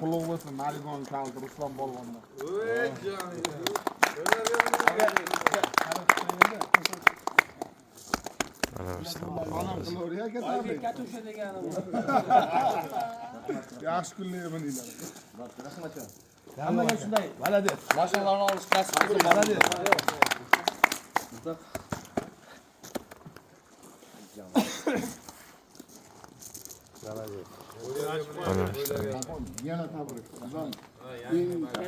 qutlug' bo'lsin Maligon kalti Ruslan polvondan. Voy jonim. Onam qilaver aka tabi. Katusha deganim. Yaxshi kunlar bilinglar. Hammaga shunday. Baladi. Mashinalarni olish kasb qilsin. Baladi. Yana tabrik.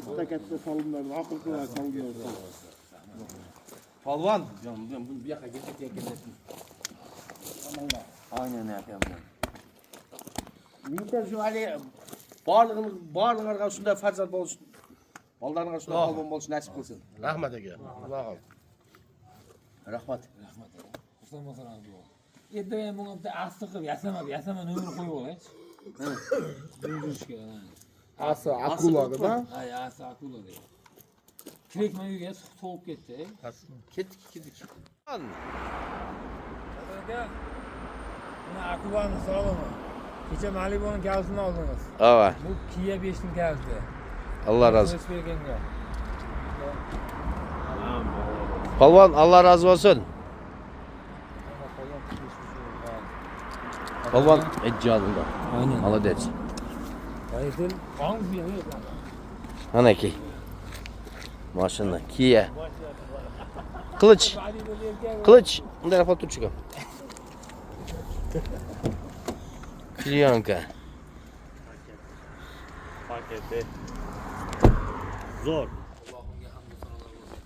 Sizdan katta solimlarni aql qilar solgan. Polvon. Bu yoqqa kelsin. Aynen yapamam. Mingta shu hali barlig'ingizga shunday farzand bo'lish, bolalaringizga shunday polvon bo'lish nasib qilsin. Rahmat aka. Alloh. Rahmat. Xursand bo'lsangiz bu. Ertaga ham bunga bitta asti qilib yasama nomer qo'yib olay. Durdurishga. Asa akuladada. Ay, asti akula deydi. Kirekma uyga sovuq ketdi. Ketdik. Aka, mana akulani sog'limi? Kecha Malibuning gazini oldingiz. Ava. Bu Kia 5 ning gazi. Allah razı olsun. Berganga. Polvon Allah razı olsun. Polvon ecjalında. Aynen. Молодец. Hayır, hangi bir Ana ki. Maşallah. Kia. Kılıç. Bundan foto çıkıyor. Klyanka. Paketi. Zor. Allohimga hamd sanolar bo'lsin.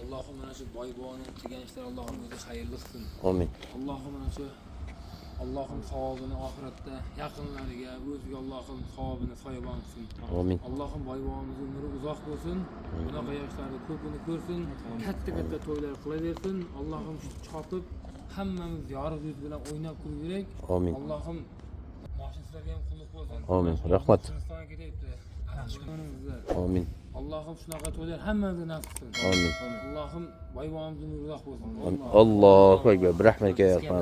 Allohim mana shu boyboning qilgan ishlar Allohim o'zi xayrli qilsin. Amin. Allohim mana shu Allohim savobini oxiratda yaqinlariga, o'ziga Allohim savobini soyabon qilsin. Amin. Allohim boybog'imiz umri uzoq bo'lsin. Bunaqa yoshlarni ko'pini ko'rsin. Katta to'ylar qilaversin. Allohim chopib hammamiz yorug' yuz bilan o'ynab kulib yurak. Amin. Allohim mashinalarga ham qulluq bo'lsin. Amin. Rahmat. Hindistonga ketyapti. Amin. Allohim shunaqa to'ylar hammamizga nasib qilsin. Amin. Allohim boybog'imiz umri uzoq bo'lsin. Allahu Ekber. Bir rahmetke yapma.